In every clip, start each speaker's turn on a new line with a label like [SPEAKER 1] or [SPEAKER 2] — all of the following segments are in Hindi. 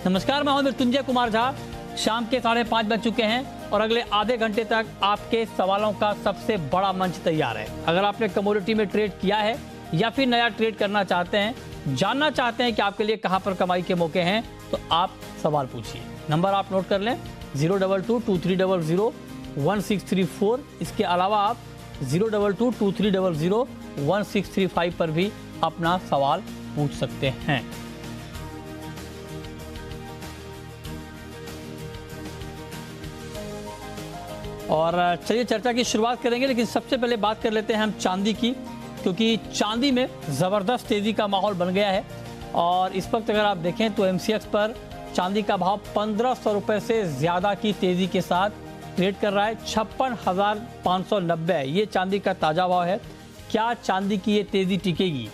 [SPEAKER 1] नमस्कार, मैं हूं मृत्युंजय कुमार झा। शाम के 5:30 बज चुके हैं और अगले आधे घंटे तक आपके सवालों का सबसे बड़ा मंच तैयार है। अगर आपने कमोडिटी में ट्रेड किया है या फिर नया ट्रेड करना चाहते हैं, जानना चाहते हैं कि आपके लिए कहां पर कमाई के मौके हैं, तो आप सवाल पूछिए। नंबर आप नोट कर लें 02223001634। इसके अलावा आप 02223001635 पर भी अपना सवाल पूछ सकते हैं। और चलिए चर्चा की शुरुआत करेंगे, लेकिन सबसे पहले बात कर लेते हैं हम चांदी की, क्योंकि चांदी में ज़बरदस्त तेज़ी का माहौल बन गया है। और इस वक्त अगर आप देखें तो MCX पर चांदी का भाव 1500 रुपये से ज़्यादा की तेज़ी के साथ ट्रेड कर रहा है। 56,590 ये चांदी का ताज़ा भाव है। क्या चांदी की ये तेज़ी टिकेगी?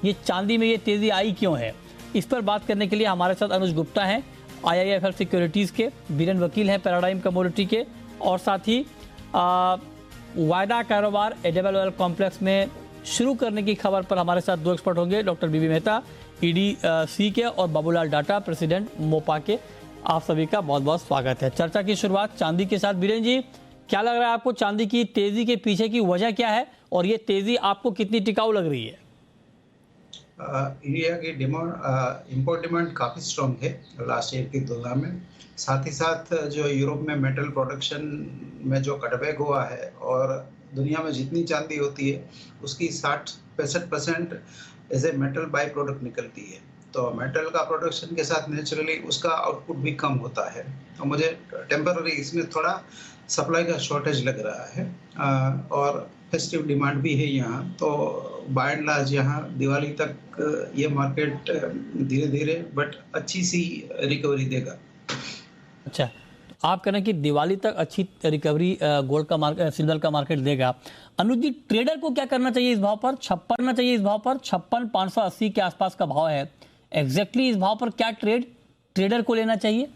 [SPEAKER 1] ये चांदी में ये तेज़ी आई क्यों है? इस पर बात करने के लिए हमारे साथ अनुज गुप्ता हैं, IIFL सिक्योरिटीज़ के, बीरेन वकील हैं पैराडाइम कमोडिटी के, और साथ ही वायदा कारोबार AWL कॉम्प्लेक्स में शुरू करने की खबर पर हमारे साथ दो एक्सपर्ट होंगे, डॉक्टर बीबी मेहता EDC के और बाबूलाल डाटा प्रेसिडेंट मोपा के। आप सभी का बहुत बहुत स्वागत है। चर्चा की शुरुआत चांदी के साथ। बीरेन जी, क्या लग रहा है आपको चांदी की तेजी के पीछे की वजह क्या है और ये तेजी आपको कितनी टिकाऊ लग रही है?
[SPEAKER 2] इंडिया की इंपोर्ट डिमांड काफ़ी स्ट्रॉन्ग है लास्ट ईयर की तुलना में। साथ ही साथ जो यूरोप में मेटल प्रोडक्शन में जो कटबैक हुआ है और दुनिया में जितनी चांदी होती है उसकी 60-65% as a metal by product निकलती है। तो मेटल का प्रोडक्शन के साथ नेचुरली उसका आउटपुट भी कम होता है। तो मुझे टेम्पररी इसमें थोड़ा सप्लाई का शॉर्टेज लग रहा है और फेस्टिव डिमांड भी है यहाँ। तो बाय एंड लार्ज यहाँ दिवाली तक ये मार्केट धीरे धीरे बट अच्छी सी रिकवरी देगा।
[SPEAKER 1] अच्छा, तो आप कह रहे हैं कि दिवाली तक अच्छी रिकवरी गोल्ड का मार्केट, सिल्वर का मार्केट देगा। अनुज जी, ट्रेडर को क्या करना चाहिए इस भाव पर? 56,580 के आसपास का भाव है। एग्जैक्टली इस भाव पर क्या ट्रेडर को लेना चाहिए?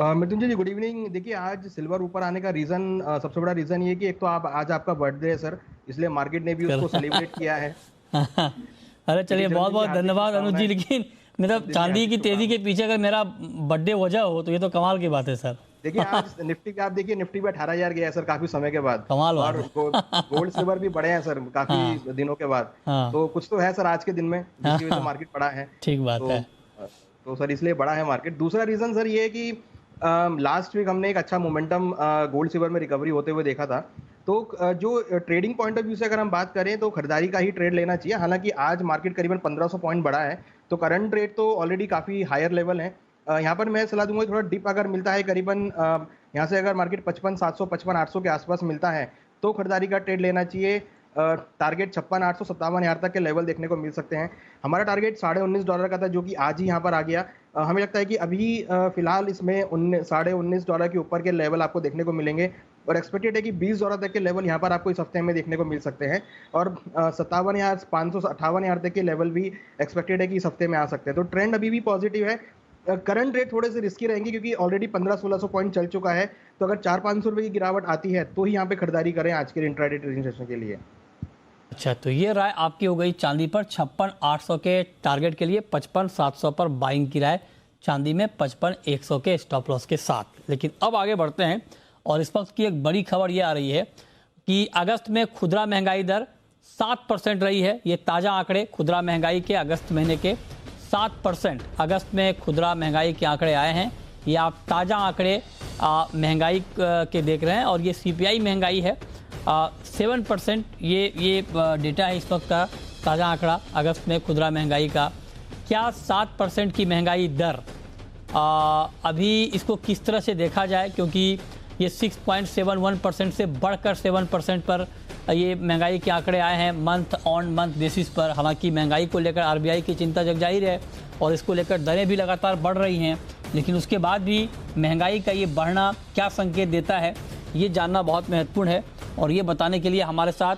[SPEAKER 3] मृत्युंजय जी, गुड इवनिंग। देखिए, आज सिल्वर ऊपर आने का रीजन, सबसे बड़ा रीजन ये कि एक तो आज आपका बर्थडे है सर, इसलिए मार्केट ने भी उसको सेलिब्रेट किया है।
[SPEAKER 1] अरे चलिए, बहुत बहुत धन्यवाद अनुज जी। लेकिन मतलब चांदी की तेजी के पीछे अगर मेरा बर्थडे वजह हो तो ये तो कमाल की बात है सर।
[SPEAKER 3] देखिए, आज निफ्टी पे आप देखिए, निफ्टी पे 18,000 गया है सर काफी समय के बाद।
[SPEAKER 1] कमाल
[SPEAKER 3] और गोल्ड सिल्वर भी बढ़े हैं सर काफी दिनों के बाद। तो कुछ तो है सर आज के दिन में, जिसकी वजह से मार्केट बढ़ा है। ठीक बात है। तो सर इसलिए बढ़ा है मार्केट। दूसरा रीजन सर ये है कि लास्ट वीक हमने एक अच्छा मोमेंटम गोल्ड सिल्वर में रिकवरी होते हुए देखा था। तो जो ट्रेडिंग पॉइंट ऑफ व्यू से अगर हम बात करें तो खरीदारी का ही ट्रेड लेना चाहिए। हालांकि आज मार्केट करीबन 1500 पॉइंट बढ़ा है, तो करंट रेट तो ऑलरेडी काफ़ी हायर लेवल है। यहाँ पर मैं सलाह दूंगा थोड़ा डिप अगर मिलता है करीबन यहाँ से अगर मार्केट 55,700 55,800 के आसपास मिलता है तो खरीदारी का ट्रेड लेना चाहिए। टारगेट 56,800 57,000 तक के लेवल देखने को मिल सकते हैं। हमारा टारगेट $19.5 का था, जो कि आज ही यहाँ पर आ गया। हमें लगता है कि अभी फिलहाल इसमें $19.5 के ऊपर के लेवल आपको देखने को मिलेंगे और एक्सपेक्टेड है कि $20 तक के लेवल यहाँ पर आपको इस हफ्ते में देखने को मिल सकते हैं। और 57,500 58,000 तक के लेवल भी एक्सपेक्टेड है कि इस हफ्ते में आ सकते हैं। तो ट्रेंड अभी भी पॉजिटिव है। करंट रेट थोड़े से रिस्की रहेंगे क्योंकि ऑलरेडी 1500-1600 पॉइंट चल चुका है। तो अगर 400-500 रुपये की गिरावट आती है तो ही यहाँ पे खरीदारी करें आज के इंट्राडे ट्रेडिंग सेशन के लिए।
[SPEAKER 1] अच्छा, तो ये राय आपकी हो गई चांदी पर 56,800 के टारगेट के लिए, 55,700 पर बाइंग की राय, चांदी में 55,100 के स्टॉप लॉस के साथ। लेकिन अब आगे बढ़ते हैं और इस वक्त की एक बड़ी खबर ये आ रही है कि अगस्त में खुदरा महंगाई दर 7% रही है। ये ताज़ा आंकड़े खुदरा महंगाई के अगस्त महीने के 7% अगस्त में खुदरा महंगाई के आंकड़े आए हैं। ये आप ताज़ा आंकड़े महंगाई के देख रहे हैं और ये CPI महंगाई है 7%। ये डेटा है इस वक्त का ताज़ा आंकड़ा अगस्त में खुदरा महंगाई का। क्या 7% की महंगाई दर अभी इसको किस तरह से देखा जाए, क्योंकि ये 6.71% से बढ़कर 7% पर ये महंगाई के आंकड़े आए हैं मंथ ऑन मंथ बेसिस पर। हालांकि महंगाई को लेकर RBI की चिंता जग जाहिर है और इसको लेकर दरें भी लगातार बढ़ रही हैं, लेकिन उसके बाद भी महंगाई का ये बढ़ना क्या संकेत देता है, ये जानना बहुत महत्वपूर्ण है। और ये बताने के लिए हमारे साथ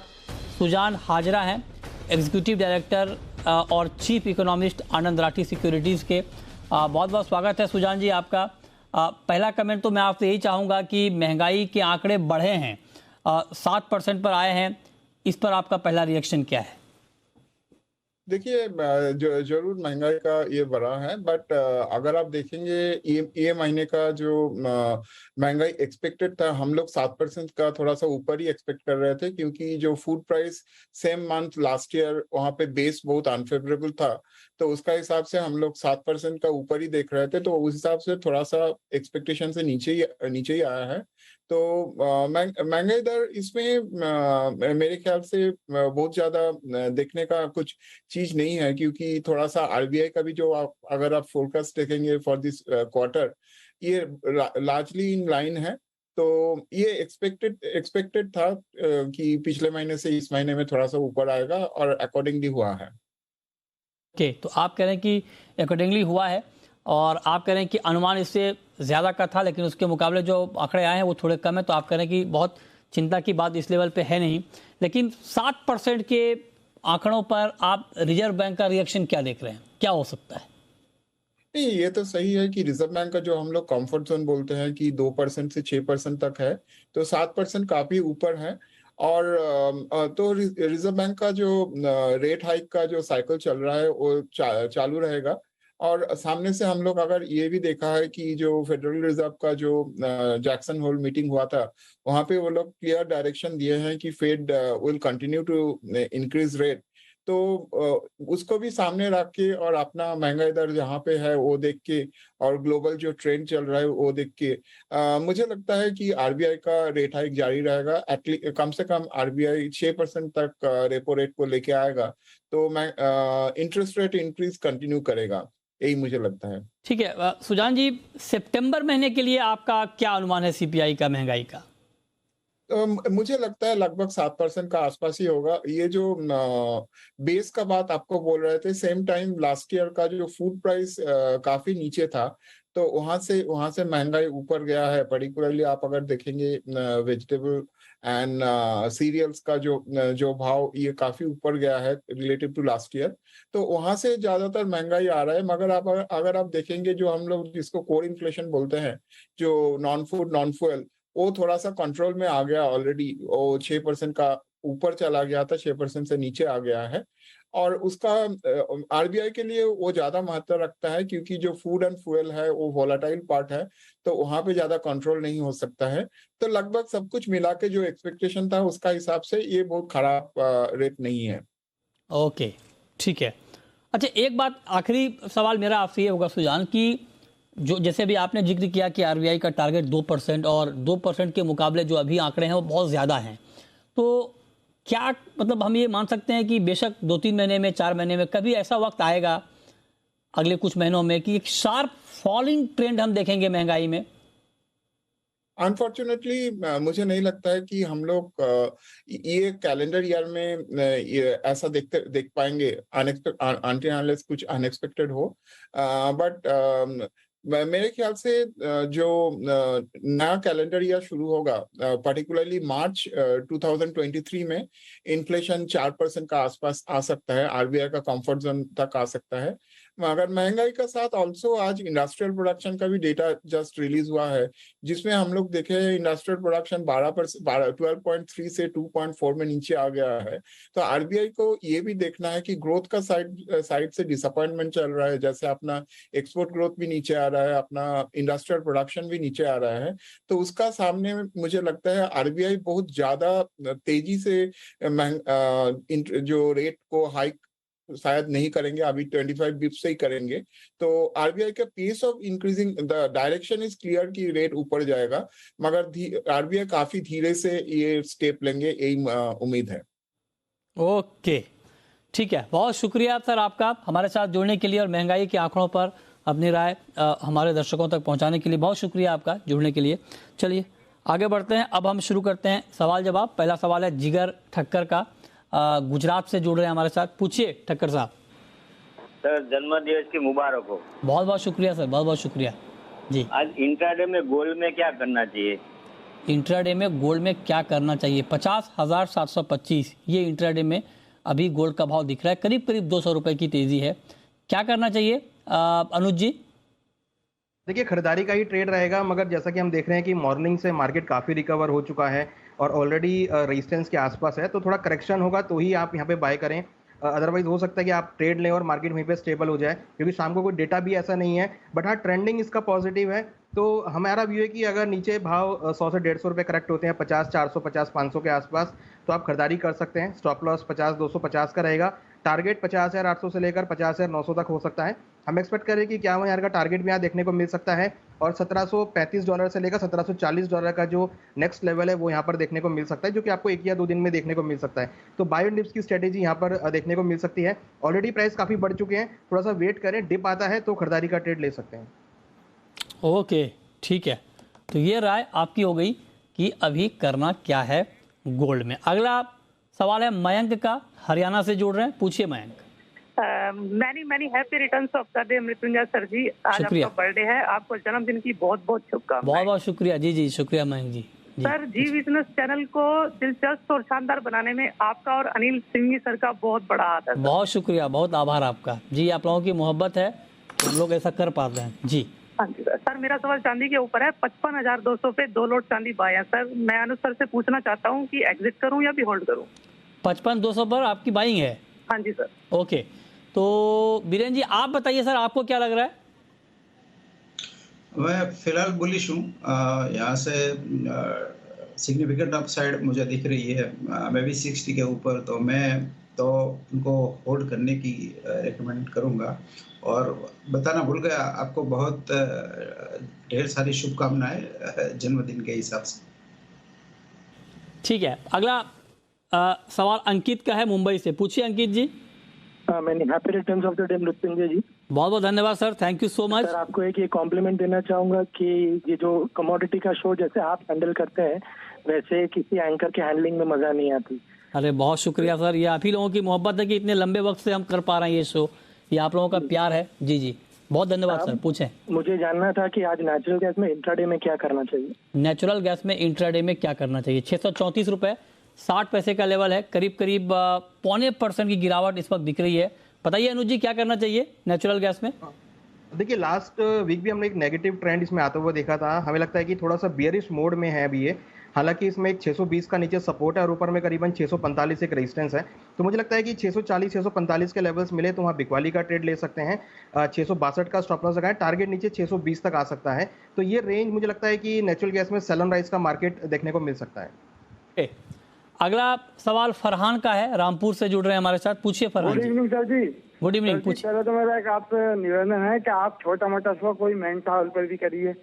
[SPEAKER 1] सुजान हाजरा हैं, एग्जीक्यूटिव डायरेक्टर और चीफ इकोनॉमिस्ट आनंद राठी सिक्योरिटीज़ के। बहुत बहुत स्वागत है सुजान जी आपका। पहला कमेंट तो मैं आपसे यही चाहूँगा कि महंगाई के आंकड़े बढ़े हैं, 7% पर आए हैं, इस पर आपका पहला रिएक्शन क्या है?
[SPEAKER 4] देखिए जरूर महंगाई का ये बढ़ा है, बट अगर आप देखेंगे ये महीने का जो महंगाई एक्सपेक्टेड था, हम लोग 7% का थोड़ा सा ऊपर ही एक्सपेक्ट कर रहे थे, क्योंकि जो food price same month last year वहां पे बेस बहुत अनफेवरेबल था, तो उसका हिसाब से हम लोग 7% का ऊपर ही देख रहे थे, तो उस हिसाब से थोड़ा सा एक्सपेक्टेशन से नीचे ही आया है। तो महंगाई दर इसमें मेरे ख्याल से बहुत ज्यादा देखने का कुछ चीज नहीं है, क्योंकि थोड़ा सा आरबीआई का भी जो अगर आप फोरकास्ट देखेंगे फॉर दिस क्वार्टर, ये लार्जली इन लाइन है। तो ये एक्सपेक्टेड था कि पिछले महीने से इस महीने में थोड़ा सा ऊपर आएगा, और अकॉर्डिंगली हुआ है।
[SPEAKER 1] ओके, तो आप कह रहे हैं कि अकॉर्डिंगली हुआ है, और आप कह रहे हैं कि अनुमान इससे ज़्यादा का था, लेकिन उसके मुकाबले जो आंकड़े आए हैं वो थोड़े कम है, तो आप कह रहे हैं कि बहुत चिंता की बात इस लेवल पे है नहीं। लेकिन 7% के आंकड़ों पर आप रिजर्व बैंक का रिएक्शन क्या देख रहे हैं, क्या हो सकता है?
[SPEAKER 4] नहीं, ये तो सही है कि रिजर्व बैंक का जो हम लोग कंफर्ट जोन बोलते हैं कि 2% से 6% तक है, तो 7% काफी ऊपर है। और तो रिजर्व बैंक का जो रेट हाइक का जो साइकिल चल रहा है वो चालू रहेगा। और सामने से हम लोग अगर ये भी देखा है कि जो फेडरल रिजर्व का जो जैक्सन होल मीटिंग हुआ था, वहां पे वो लोग क्लियर डायरेक्शन दिए हैं कि Fed will continue to increase rate. तो उसको भी सामने रख के और अपना महंगाई दर जहाँ पे है वो देख के, और ग्लोबल जो ट्रेंड चल रहा है वो देख के, मुझे लगता है कि आरबीआई का रेट हाइक जारी रहेगा। एटलीस्ट कम से कम आरबीआई 6% तक रेपो रेट को लेके आएगा, तो मैं इंटरेस्ट रेट इंक्रीज कंटिन्यू करेगा, यही मुझे लगता है।
[SPEAKER 1] ठीक है सुजान जी, सितंबर महीने के लिए आपका क्या अनुमान है सीपीआई का, महंगाई का?
[SPEAKER 4] मुझे लगता है लगभग 7% का आसपास ही होगा। ये जो बेस का बात आपको बोल रहे थे, सेम टाइम लास्ट ईयर का जो फूड प्राइस काफी नीचे था, तो वहां से महंगाई ऊपर गया है। पर्टिकुलरली आप अगर देखेंगे वेजिटेबल एंड सीरियल्स का जो भाव, ये काफी ऊपर गया है रिलेटिव टू लास्ट ईयर, तो वहां से ज्यादातर महंगाई आ रहा है। मगर आप अगर आप देखेंगे जो हम लोग जिसको कोर इन्फ्लेशन बोलते हैं, जो नॉन फूड नॉन फ्यूल, वो थोड़ा सा कंट्रोल में आ गया ऑलरेडी। वो 6% का ऊपर चला गया था, 6% से नीचे आ गया है। और उसका आरबीआई के लिए वो ज्यादा महत्व रखता है, क्योंकि जो फूड एंड फ्यूल है वो वोलाटाइल पार्ट है, तो वहां पे ज्यादा कंट्रोल नहीं हो सकता है। तो लगभग सब कुछ मिला के जो एक्सपेक्टेशन था उसका हिसाब से ये बहुत खराब रेट नहीं है।
[SPEAKER 1] ओके, ठीक है। अच्छा, एक बात आखिरी सवाल मेरा आपसे ये होगा सुजान, कि जो जैसे अभी आपने जिक्र किया कि आरबीआई का टारगेट 2%, और 2% के मुकाबले जो अभी आंकड़े हैं वो बहुत ज़्यादा हैं, तो क्या मतलब हम ये मान सकते हैं कि बेशक 2-3 महीने में, 4 महीने में कभी ऐसा वक्त आएगा अगले कुछ महीनों में कि एक शार्प फॉलिंग ट्रेंड हम देखेंगे महंगाई में?
[SPEAKER 4] अनफॉर्चुनेटली मुझे नहीं लगता है कि हम लोग ये कैलेंडर ईयर में ऐसा देख पाएंगे, अनटिल अनलेस कुछ अनएक्सपेक्टेड हो। बट मेरे ख्याल से जो नया कैलेंडर ईयर शुरू होगा, पर्टिकुलरली मार्च 2023 में, इन्फ्लेशन 4% का आसपास आ सकता है, आरबीआई का कंफर्ट जोन तक आ सकता है। मगर महंगाई का साथ ऑल्सो आज इंडस्ट्रियल प्रोडक्शन का भी डेटा जस्ट रिलीज हुआ है, जिसमें हम लोग देखे इंडस्ट्रियल प्रोडक्शन 12.3 से 2.4 में नीचे आ गया है। तो आरबीआई को ये भी देखना है कि ग्रोथ का साइड से डिसअपॉइंटमेंट चल रहा है, जैसे अपना एक्सपोर्ट ग्रोथ भी नीचे आ रहा है, अपना इंडस्ट्रियल प्रोडक्शन भी नीचे आ रहा है। तो उसका सामने मुझे लगता है आरबीआई बहुत ज्यादा तेजी से जो रेट को हाइक शायद नहीं करेंगे, अभी 25 बिप्स से ही करेंगे। तो आरबीआई का pace of increasing the direction is clear कि रेट ऊपर जाएगा, मगर आरबीआई काफी धीरे से ये स्टेप लेंगे, यही उम्मीद है।
[SPEAKER 1] ओके, ठीक है। बहुत शुक्रिया सर आपका हमारे साथ जुड़ने के लिए, और महंगाई के आंकड़ों पर अपनी राय हमारे दर्शकों तक पहुंचाने के लिए बहुत शुक्रिया आपका जुड़ने के लिए। चलिए आगे बढ़ते हैं, अब हम शुरू करते हैं सवाल जवाब। पहला सवाल है जिगर ठक्कर का, गुजरात से जुड़ रहे हैं हमारे साथ। पूछिए ठक्कर साहब।
[SPEAKER 5] सर, जन्मदिवस की मुबारक हो।
[SPEAKER 1] बहुत बहुत शुक्रिया सर, बहुत बहुत शुक्रिया जी।
[SPEAKER 5] आज इंट्राडे में गोल्ड में क्या करना चाहिए?
[SPEAKER 1] इंट्राडे में गोल्ड में क्या करना चाहिए? 50,725 ये इंट्राडे में अभी गोल्ड का भाव दिख रहा है, करीब करीब 200 रुपए की तेजी है। क्या करना चाहिए अनुज जी?
[SPEAKER 3] देखिए, खरीदारी का ही ट्रेड रहेगा, मगर जैसा कि हम देख रहे हैं कि मॉर्निंग से मार्केट काफ़ी रिकवर हो चुका है और ऑलरेडी रेजिस्टेंस के आसपास है, तो थोड़ा करेक्शन होगा तो ही आप यहाँ पे बाय करें। अदरवाइज हो सकता है कि आप ट्रेड लें और मार्केट वहीं पे स्टेबल हो जाए, क्योंकि शाम को कोई डेटा भी ऐसा नहीं है। बट हाँ, ट्रेंडिंग इसका पॉजिटिव है। तो हमारा व्यू है कि अगर नीचे भाव 100 से 150 रुपये करेक्ट होते हैं 50, 400, 50, 500 के आसपास, तो आप खरीदारी कर सकते हैं। स्टॉप लॉस 50, 250 का रहेगा। टारगेट 50,800 से लेकर 50,900 तक हो सकता है। हम एक्सपेक्ट करें कि $51,000 का टारगेट भी यहाँ देखने को मिल सकता है, और $1735 से लेकर $1740 का जो नेक्स्ट लेवल है वो यहाँ पर देखने को मिल सकता है, जो कि आपको 1 या 2 दिन में देखने को मिल सकता है। तो बाय एंड डिप्स की स्ट्रेटेजी यहाँ पर देखने को मिल सकती है। ऑलरेडी प्राइस काफ़ी बढ़ चुके हैं, थोड़ा सा वेट करें, डिप आता है तो खरीदारी का ट्रेड ले सकते हैं।
[SPEAKER 1] ओके, ठीक है। तो ये राय आपकी हो गई कि अभी करना क्या है गोल्ड में। अगला सवाल है मयंक का, हरियाणा से जुड़ रहे हैं, पूछिए Mayank.
[SPEAKER 6] Many happy returns of the day Mrityunjay sir ji. आज आपका बर्थडे है, आपको जन्मदिन की बहुत बहुत शुभकामनाएं।
[SPEAKER 1] बहुत बहुत शुक्रिया जी। जी शुक्रिया मयंक जी।
[SPEAKER 6] सर, जी बिजनेस चैनल को दिलचस्प और शानदार बनाने में आपका और अनिल सिंह सर का बहुत बड़ा हाथ है।
[SPEAKER 1] बहुत शुक्रिया, बहुत आभार आपका जी। आप लोगों की मोहब्बत है, हम लोग ऐसा कर पाते हैं जी।
[SPEAKER 6] हाँ जी सर, मेरा सवाल चांदी के ऊपर है। 55,200 पे 2 लोट चांदी बाय है सर। मैं अनुज सर से पूछना चाहता हूँ कि एग्जिट करूँ या भी होल्ड करूँ।
[SPEAKER 1] 55,200 पर आपकी बाइंग है?
[SPEAKER 6] हाँ जी सर।
[SPEAKER 1] ओके, तो बीरेन जी आप बताइए सर, आपको क्या लग रहा है?
[SPEAKER 2] मैं फिलहाल बुलिश हूँ। यहाँ से सिग्निफिकेंट अपसाइड मुझे दिख रही है, मैं भी 60 के ऊपर, तो मैं तो उनको होल्ड करने की रिकमेंड करूँगा। और बताना भूल गया, आपको बहुत ढेर सारी शुभकामनाएं जन्मदिन के हिसाब से।
[SPEAKER 1] ठीक है, अगला सवाल अंकित का है, मुंबई से, पूछिए अंकित जी।
[SPEAKER 7] मैंने happy returns of the day Mrityunjay ji.
[SPEAKER 1] बहुत बहुत धन्यवाद sir, thank you so much.
[SPEAKER 7] Sir, आपको एक ये कॉम्प्लीमेंट देना चाहूंगा कि ये जो कमोडिटी का शो जैसे आप हैंडल करते हैं, वैसे किसी एंकर के हैंडलिंग में मजा नहीं आती।
[SPEAKER 1] अरे बहुत शुक्रिया सर, ये आप ही लोगों की मोहब्बत है कि इतने लंबे वक्त से हम कर पा रहे हैं ये शो, ये आप लोगों का प्यार है। जी जी, बहुत धन्यवाद सर। पूछें।
[SPEAKER 7] मुझे जानना था कि आज नेचुरल गैस में इंट्राडे में क्या करना चाहिए।
[SPEAKER 1] नेचुरल गैस में इंट्राडे में क्या करना चाहिए? 634 रुपये 60 पैसे का लेवल है, करीब करीब 0.25% की गिरावट इस वक्त दिख रही है। बताइए अनुज जी, क्या करना चाहिए नेचुरल गैस में?
[SPEAKER 3] देखिए, लास्ट वीक भी हमने एक नेगेटिव ट्रेंड इसमें आता हुआ देखा था। हमें लगता है कि थोड़ा सा बियरिश मोड में है अभी ये। हालांकि इसमें एक 620 का नीचे सपोर्ट है और ऊपर में करीबन 645 एक रेजिस्टेंस है। तो मुझे लगता है कि 640 645 के लेवल्स मिले तो वहाँ बिकवाली का ट्रेड ले सकते हैं। 662 का स्टॉप लॉस लगाएं, टारगेट नीचे 620 तक आ सकता है। तो ये रेंज मुझे लगता है कि नेचुरल गैस में सेल ऑन राइज का मार्केट देखने को मिल सकता है।
[SPEAKER 1] अगला सवाल फरहान का है, रामपुर से जुड़ रहे हैं हमारे साथ, पूछिए फरहान।
[SPEAKER 8] गुड इवनिंग सर जी।
[SPEAKER 1] गुड इवनिंग, पूछिए।
[SPEAKER 8] पहले तो मेरा एक आपसे निवेदन है कि आप छोटा मोटा स्टॉक कोई मेंथा ऑयल पर भी करिए।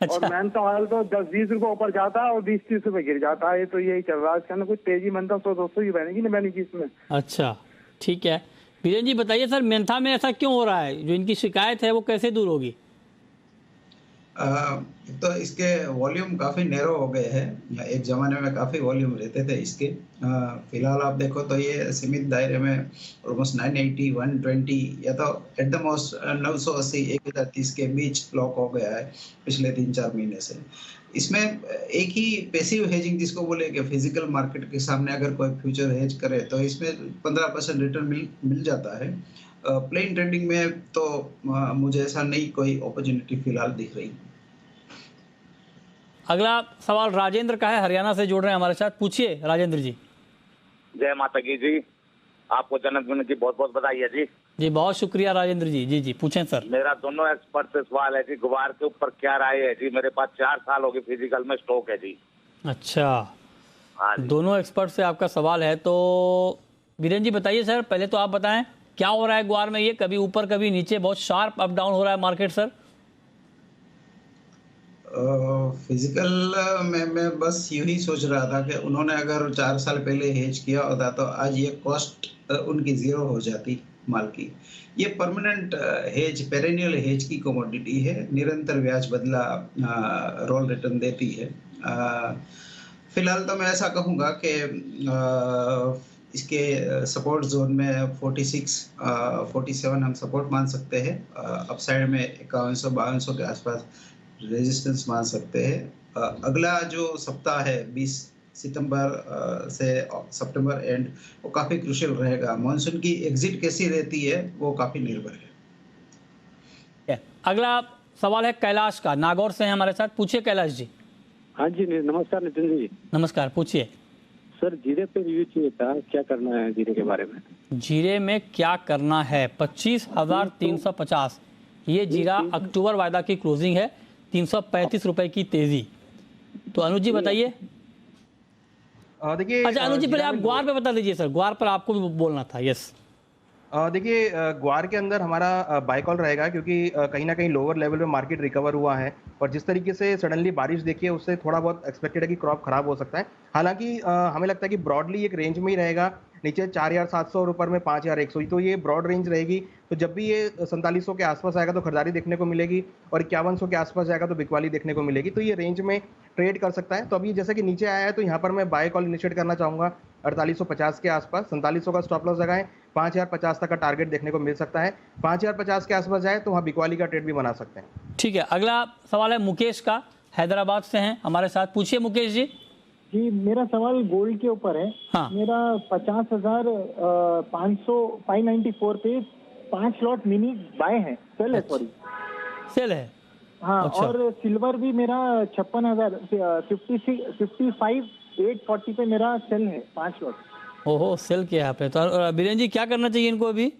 [SPEAKER 1] अच्छा।
[SPEAKER 8] और मेंथा ऑयल तो 10-20 रुपए ऊपर जाता है और 20-30 रुपए गिर जाता है, तो यही चल रहा है। इसके अंदर कुछ तेजी मंदा 100-200 ही बनेगी ना बनेगी इसमें। अच्छा,
[SPEAKER 1] ठीक है। बीरेन जी बताइए सर, मेंथा में ऐसा क्यों हो रहा है? जो इनकी शिकायत है वो कैसे दूर होगी?
[SPEAKER 2] तो इसके वॉल्यूम काफ़ी नैरो हो गए हैं। एक ज़माने में काफ़ी वॉल्यूम रहते थे इसके। फिलहाल आप देखो तो ये सीमित दायरे में ऑलमोस्ट 980, 120 या तो एट द मोस्ट 980, 1030 के बीच लॉक हो गया है पिछले 3-4 महीने से। इसमें एक ही पैसिव हेजिंग जिसको बोले कि फिजिकल मार्केट के सामने अगर कोई फ्यूचर हेज करे तो इसमें 15% रिटर्न मिल जाता है। प्लेन ट्रेडिंग में तो मुझे ऐसा नहीं कोई अपॉर्चुनिटी फिलहाल दिख रही।
[SPEAKER 1] अगला सवाल राजेंद्र का है, हरियाणा से जुड़ रहे हैं हमारे साथ, पूछिए राजेंद्र जी।
[SPEAKER 5] जय माता की जी, आपको जन्मदिन की बहुत बहुत बधाई है जी।
[SPEAKER 1] जी बहुत शुक्रिया राजेंद्र जी। जी जी, पूछें सर।
[SPEAKER 5] मेरा दोनों एक्सपर्ट से सवाल है जी, गुबार के ऊपर क्या राय है जी? मेरे पास 4 साल हो गए फिजिकल में स्टॉक है जी।
[SPEAKER 1] अच्छा,
[SPEAKER 5] हाँ,
[SPEAKER 1] दोनों एक्सपर्ट से आपका सवाल है। तो बीरेन जी बताइए सर, पहले तो आप बताएं क्या हो रहा है गुआर में? ये कभी ऊपर कभी नीचे, बहुत शार्प अप डाउन हो रहा है मार्केट सर।
[SPEAKER 2] फिजिकल में मैं बस यूं ही सोच रहा था कि उन्होंने अगर 4 साल पहले हेज किया होता तो आज ये कॉस्ट उनकी जीरो हो जाती माल की। ये परमानेंट हेज, पेरेनियल हेज की कमोडिटी है, निरंतर ब्याज बदला रोल रिटर्न देती है। फिलहाल तो मैं ऐसा कहूँगा कि इसके सपोर्ट जोन में 46, 47 हम सपोर्ट मान सकते हैं। अपसाइड में 5100-5200 के आसपास रेजिस्टेंस मान सकते हैं। अगला जो सप्ताह है 20 सितंबर से सितंबर एंड, वो काफ़ी क्रूशियल रहेगा। मॉनसून की एग्जिट कैसी रहती है वो काफ़ी निर्भर है।
[SPEAKER 1] अगला सवाल है कैलाश का, नागौर से हैं हमारे साथ, पूछिए कैलाश जी।
[SPEAKER 7] हाँ जी, नमस्कार नितिन जी।
[SPEAKER 1] नमस्कार, पूछिए।
[SPEAKER 9] सर जीरे पे रिव्यू चाहिए था, क्या करना है जीरे के बारे में?
[SPEAKER 1] जीरे में क्या करना है? 25,350 ये जीरा अक्टूबर वायदा की क्लोजिंग है, 335 रुपए की तेजी। तो अनुज जी बताइए।
[SPEAKER 3] देखिए,
[SPEAKER 1] अच्छा अनुज जी पहले आप ग्वार पे बता दीजिए सर, ग्वार पर आपको भी बोलना था। यस
[SPEAKER 3] देखिए, ग्वार के अंदर हमारा बाय कॉल रहेगा, क्योंकि कहीं ना कहीं लोअर लेवल पे मार्केट रिकवर हुआ है और जिस तरीके से सडनली बारिश देखी है उससे थोड़ा बहुत एक्सपेक्टेड है कि क्रॉप खराब हो सकता है। हालांकि हमें लगता है कि ब्रॉडली एक रेंज में ही रहेगा, नीचे 4,700 और ऊपर में 5,100, तो ये ब्रॉड रेंज रहेगी। तो जब भी ये 4700 के आसपास आएगा तो खरीदारी देखने को मिलेगी और 5100 के आसपास जाएगा तो बिकवाली देखने को मिलेगी। तो ये रेंज में ट्रेड कर सकता है। तो अभी जैसे कि नीचे आया है तो यहाँ पर मैं बाय कॉल इनिशिएट करना चाहूंगा 4850 के आसपास। 4700 का स्टॉप लॉस लगाएं, 5050 तक का टारगेट देखने को मिल सकता है। 5050 के आसपास जाए तो वहाँ बिकवाली का ट्रेड भी बना सकते हैं।
[SPEAKER 1] ठीक है, अगला सवाल है मुकेश का, हैदराबाद से हैं हमारे साथ। पूछिए मुकेश जी।
[SPEAKER 10] जी मेरा सवाल गोल्ड के ऊपर है।
[SPEAKER 1] हाँ।
[SPEAKER 10] मेरा 50,594 पे 5 लॉट मिनी बाय है, सेल है, सॉरी
[SPEAKER 1] सेल है।
[SPEAKER 10] हाँ।
[SPEAKER 1] अच्छा।
[SPEAKER 10] और सिल्वर भी मेरा 55,840 पे मेरा सेल है, 5 लॉट।
[SPEAKER 1] ओहो, सेल किया यहाँ पे। तो बीरेन जी क्या करना चाहिए इनको अभी?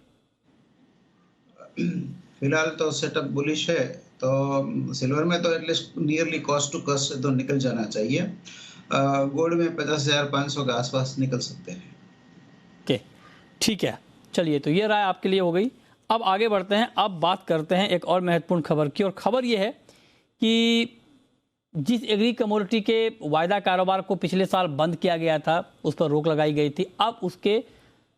[SPEAKER 2] फिलहाल तो सेटअप बुलिश है, तो सिल्वर में तो at least nearly cost to cost से तो निकल जाना चाहिए। गोल्ड में 50,500 के आसपास निकल सकते हैं।
[SPEAKER 1] ओके ठीक है, चलिए तो ये राय आपके लिए हो गई। अब आगे बढ़ते हैं, अब बात करते हैं एक और महत्वपूर्ण खबर की, और खबर ये है कि जिस एग्री कमोडिटी के वायदा कारोबार को पिछले साल बंद किया गया था, उस पर रोक लगाई गई थी, अब उसके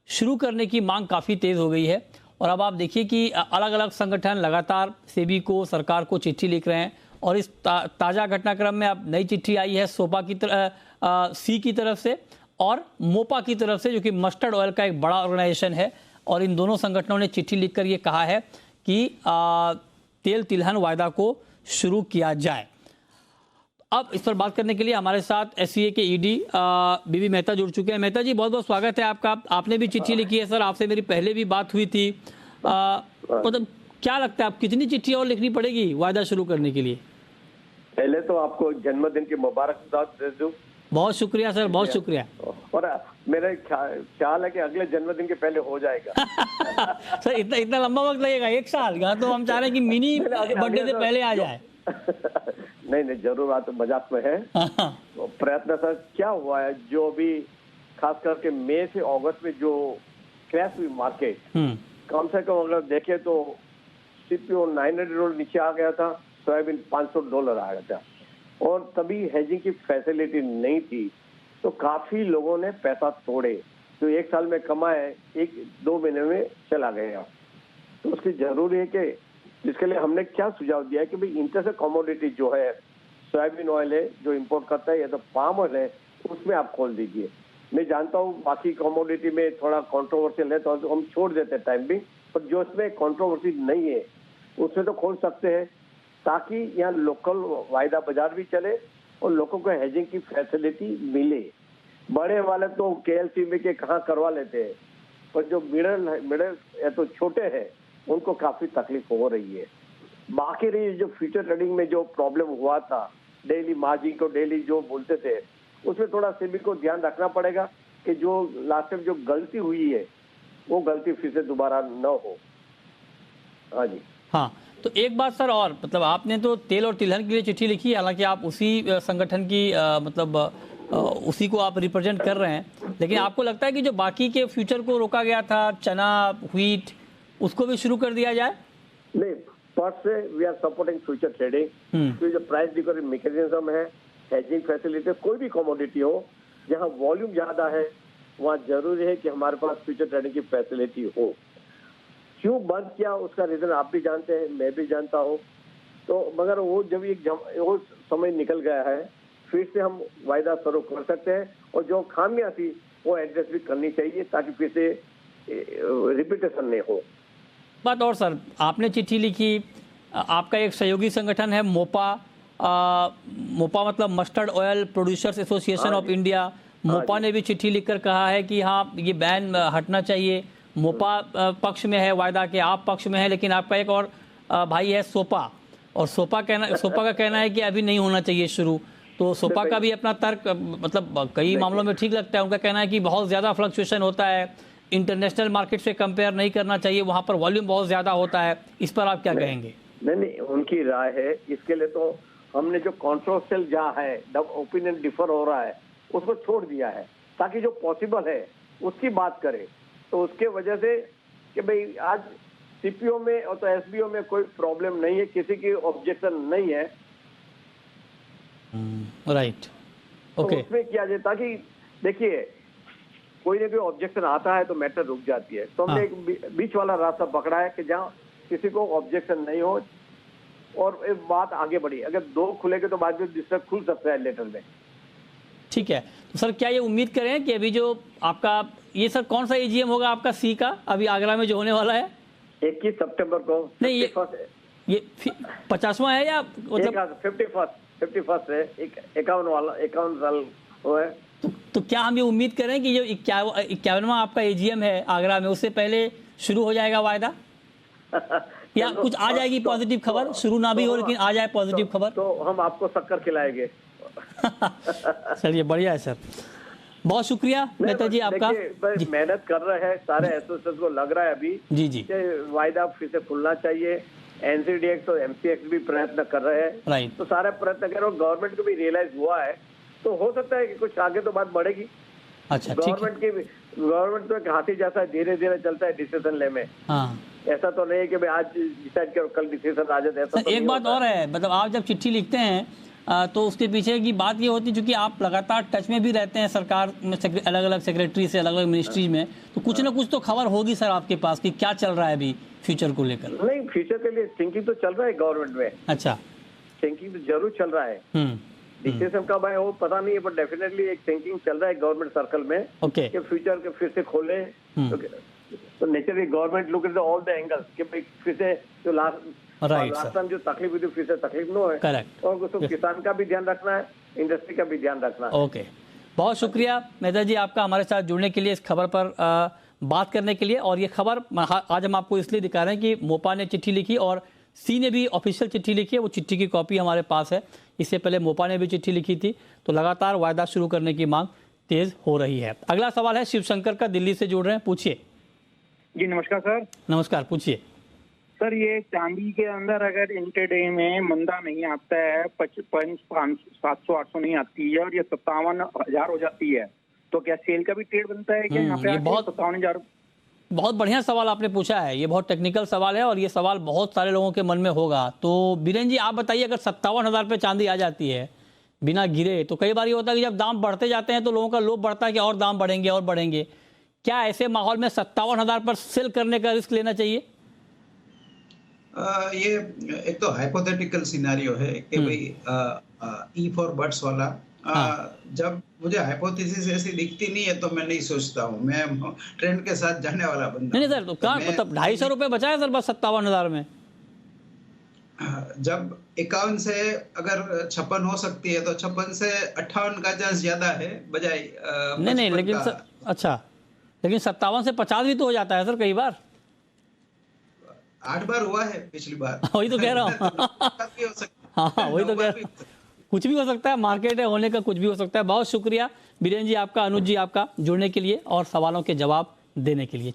[SPEAKER 1] शुरू करने की मांग काफ़ी तेज़ हो गई है। और अब आप देखिए कि अलग अलग संगठन लगातार सेबी को, सरकार को चिट्ठी लिख रहे हैं। और इस ताज़ा घटनाक्रम में अब नई चिट्ठी आई है सोपा की सी की तरफ से और मोपा की तरफ से, जो कि मस्टर्ड ऑयल का एक बड़ा ऑर्गेनाइजेशन है। और इन दोनों संगठनों ने चिट्ठी लिखकर ये कहा है कि तेल तिलहन वायदा को शुरू किया जाए। अब इस पर बात करने के लिए हमारे साथ एससीए के ईडी बीबी मेहता जुड़ चुके हैं। मेहता जी बहुत बहुत स्वागत है आपका। आपने भी चिट्ठी लिखी है सर, आपसे मेरी पहले भी बात हुई थी। मतलब क्या लगता है, आप कितनी चिट्ठी और लिखनी पड़ेगी वायदा शुरू करने के लिए?
[SPEAKER 9] पहले तो आपको जन्मदिन की मुबारकबाद दे दूं।
[SPEAKER 1] बहुत शुक्रिया सर, बहुत शुक्रिया।
[SPEAKER 9] और मेरा ख्याल है कि अगले जन्मदिन के पहले हो जाएगा।
[SPEAKER 1] सर इतना लंबा वक्त लगेगा? 1 साल? यहाँ तो हम चाह रहे हैं कि मिनी बर्थडे से पहले आ जाए।
[SPEAKER 9] नहीं जरूर, बात मजाक में है। तो प्रयत्न सर क्या हुआ है, जो भी खास करके मई से अगस्त में जो क्रैश हुई मार्केट, कम से कम अगर देखे तो सीपीओ $900 नीचे आ गया था, सोयाबीन $500 आ गया था, और तभी हेजिंग की फैसिलिटी नहीं थी, तो काफी लोगों ने पैसा तोड़े, तो 1 साल में कमाए 1-2 महीने में चला गया। तो उसकी जरूरी है कि जिसके लिए हमने क्या सुझाव दिया है कि भाई इंटरसेट कमोडिटी जो है, सोयाबीन ऑयल है जो इंपोर्ट करता है, या तो पाम ऑयल है, उसमें आप खोल दीजिए। मैं जानता हूँ बाकी कमोडिटी में थोड़ा कंट्रोवर्शियल है तो हम छोड़ देते हैं टाइम भी, पर जो इसमें कंट्रोवर्सी नहीं है उसमें तो खोल सकते हैं, ताकि यहाँ लोकल वायदा बाजार भी चले और लोगों को हेजिंग की फैसिलिटी मिले। बड़े वाले तो केएलसी में के कहाँ करवा लेते हैं, पर जो मिडल या तो छोटे हैं उनको काफी तकलीफ हो रही है। बाकी रही जो फ्यूचर ट्रेडिंग में जो प्रॉब्लम हुआ था, डेली मार्जिन को डेली जो बोलते थे, उसमें थोड़ा सेबी को ध्यान रखना पड़ेगा कि जो लास्ट टाइम जो गलती हुई है वो गलती फिर से दोबारा न हो। हाँ जी।
[SPEAKER 1] हाँ, तो एक बात सर और, मतलब आपने तो तेल और तिलहन के लिए चिट्ठी लिखी है, हालांकि आप उसी संगठन की उसी को आप रिप्रेजेंट कर रहे हैं, लेकिन आपको लगता है कि जो बाकी के फ्यूचर को रोका गया था, चना, व्हीट, उसको भी शुरू कर दिया जाए?
[SPEAKER 9] नहीं, फर्स्ट से we are supporting future trading. तो जो प्राइस रिकवरी मैकेनिज्म है, हेजिंग फैसिलिटी, कोई भी कमोडिटी हो जहां वॉल्यूम ज्यादा है वहां जरूरी है कि हमारे पास फ्यूचर ट्रेडिंग की फैसिलिटी हो। क्यों बंद किया उसका रीजन आप भी जानते हैं, मैं भी जानता हूँ। तो मगर वो जब वो समय निकल गया है, फिर से हम वायदा शुरू कर सकते हैं, और जो खामियां थी वो एड्रेस भी करनी चाहिए ताकि फिर से रिपीटेशन नहीं हो।
[SPEAKER 1] बात और सर, आपने चिट्ठी लिखी, आपका एक सहयोगी संगठन है मोपा, मोपा मतलब mustard oil producers association of India, Mopa ने भी चिट्ठी लिखकर कहा है कि हाँ ये बैन हटना चाहिए। मोपा पक्ष में है वायदा के, आप पक्ष में है, लेकिन आपका एक और भाई है सोपा, और सोपा का कहना है कि अभी नहीं होना चाहिए शुरू। तो सोपा का भी अपना तर्क मतलब कई मामलों में ठीक लगता है। उनका कहना है कि बहुत ज़्यादा फ्लक्चुएशन होता है, इंटरनेशनल मार्केट से कंपेयर नहीं करना चाहिए, वहाँ पर वॉल्यूम बहुत ज़्यादा होता है। इस पर आप क्या कहेंगे?
[SPEAKER 9] नहीं, उनकी राय है। इसके लिए तो हमने जो कॉन्ट्रोवर्शियल जहाँ है, ओपिनियन डिफर हो रहा है, उसको छोड़ दिया है ताकि जो पॉसिबल है उसकी बात करें। तो उसके वजह से कि भाई आज सीपीओ में और तो एसबीओ में कोई प्रॉब्लम नहीं है, किसी की ऑब्जेक्शन नहीं है।
[SPEAKER 1] Right, okay.
[SPEAKER 9] तो उसमें किया जाए ताकि देखिए कोई ना कोई ऑब्जेक्शन आता है तो मैटर रुक जाती है। तो हमने एक बीच वाला रास्ता पकड़ा है कि जहाँ किसी को ऑब्जेक्शन नहीं हो और एक बात आगे बढ़ी। अगर दो खुलेगे तो बाद में दूसरा खुल सकता है लेटर में।
[SPEAKER 1] ठीक है, तो सर क्या ये उम्मीद करें कि अभी जो आपका ये सर कौन सा एजीएम होगा आपका सी का अभी आगरा में जो होने वाला है
[SPEAKER 9] 21 सितंबर को? नहीं,
[SPEAKER 1] ये 50वां है या मतलब
[SPEAKER 9] 51st है, 51 साल हुआ है।
[SPEAKER 1] तो क्या हम ये उम्मीद करें कि जो 51वां आपका एजीएम है आगरा में उससे पहले शुरू हो जाएगा वायदा या कुछ आ जाएगी पॉजिटिव खबर? शुरू ना भी हो लेकिन आ जाए पॉजिटिव खबर
[SPEAKER 9] तो हम आपको शक्कर खिलाएंगे।
[SPEAKER 1] चलिए बढ़िया है सर, बहुत शुक्रिया मेहता जी आपका।
[SPEAKER 9] मेहनत कर रहे हैं सारे एसोसिएशन को, लग रहा है अभी
[SPEAKER 1] जी
[SPEAKER 9] वायदा फिर से खुलना चाहिए। एनसीडीएक्स और एमसीएक्स भी प्रयत्न कर रहे हैं।
[SPEAKER 1] राइट,
[SPEAKER 9] तो सारे प्रयत्न कर रहे हैं। गवर्नमेंट को भी रियलाइज हुआ है तो हो सकता है कि कुछ आगे तो बात बढ़ेगी।
[SPEAKER 1] अच्छा,
[SPEAKER 9] गवर्नमेंट तो एक हाथी जैसा धीरे धीरे चलता है डिसीजन ले में। ऐसा तो नहीं है कि भाई आज डिसाइड करो कल डिसीजन आ जाए। ऐसा तो
[SPEAKER 1] एक बात और है, मतलब आप जब चिट्ठी लिखते हैं तो उसके पीछे की बात ये होती है क्योंकि आप लगातार टच में भी रहते हैं सरकार में, अलग अलग सेक्रेटरी से, अलग अलग मिनिस्ट्री में, तो कुछ ना कुछ तो खबर होगी सर आपके पास कि क्या चल रहा है अभी फ्यूचर को लेकर।
[SPEAKER 9] नहीं, फ्यूचर के लिए थिंकिंग तो चल रहा है गवर्नमेंट में।
[SPEAKER 1] अच्छा,
[SPEAKER 9] थिंकिंग तो जरूर चल रहा है। डिसीजन कब आए वो पता नहीं है, पर डेफिनेटली एक थिंकिंग चल रहा है गवर्नमेंट सर्कल में कि फ्यूचर के फिर से खोले। तो naturally government look at all the angles कि भाई फिर से जो लास्ट टाइम जो तकलीफ हुई थी फिर से तकलीफ न हो।
[SPEAKER 1] करेक्ट,
[SPEAKER 9] और उसको किसान का भी ध्यान रखना है, इंडस्ट्री का भी ध्यान रखना है।
[SPEAKER 1] ओके, बहुत शुक्रिया मेहता जी आपका हमारे साथ जुड़ने के लिए, इस खबर पर बात करने के लिए। और ये खबर आज हम आपको इसलिए दिखा रहे हैं कि मोपा ने चिट्ठी लिखी और सी ने भी ऑफिशियल चिट्ठी लिखी है। वो चिट्ठी की कॉपी हमारे पास है। इससे पहले मोपा ने भी चिट्ठी लिखी थी। तो लगातार वायदा शुरू करने की मांग तेज हो रही है। अगला सवाल है शिवशंकर का, दिल्ली से जुड़ रहे हैं, पूछिए।
[SPEAKER 11] जी नमस्कार सर।
[SPEAKER 1] नमस्कार, पूछिए
[SPEAKER 11] सर। ये चांदी के अंदर अगर इंटरडे में मंदा नहीं आता है, 55, 700, 800 नहीं आती है और ये 57,000 हो जाती है, तो क्या सेल का भी ट्रेड बनता है क्या यहाँ पे? 57,000।
[SPEAKER 1] बहुत बढ़िया सवाल आपने पूछा है। ये बहुत टेक्निकल सवाल है और ये सवाल बहुत सारे लोगों के मन में होगा। तो बीरेन जी आप बताइए, अगर 57,000 पे चांदी आ जाती है बिना गिरे, तो कई बार ये होता है कि जब दाम बढ़ते जाते हैं तो लोगों का लोभ बढ़ता है कि और दाम बढ़ेंगे और बढ़ेंगे। क्या ऐसे माहौल में 57,000 पर सेल करने का रिस्क लेना चाहिए?
[SPEAKER 2] ये एक तो हाइपोथेटिकल सिनेरियो है कि भाई ई फॉर बर्ड्स वाला। जब मुझे हाइपोथेसिस ऐसी दिखती नहीं है तो मैं नहीं सोचता हूँ, मैं ट्रेंड के साथ जाने वाला बंदा।
[SPEAKER 1] नहीं सर, तो क्या मतलब 250 रुपए बचा है सर बस 57,000 में?
[SPEAKER 2] जब 51 से अगर 56 हो सकती है तो 56 से 58 का चांस ज्यादा है बजाय
[SPEAKER 1] नहीं लेकिन सर, अच्छा, लेकिन 57 से 50 भी तो हो जाता है सर कई बार।
[SPEAKER 2] 8 बार हुआ है पिछली बार।
[SPEAKER 1] वही तो कह रहा हूँ। हाँ, वही तो कह रहा हूँ, कुछ भी हो सकता है, मार्केट है होने का कुछ भी हो सकता है। बहुत शुक्रिया बीरेन जी आपका, अनुज जी आपका जुड़ने के लिए और सवालों के जवाब देने के लिए।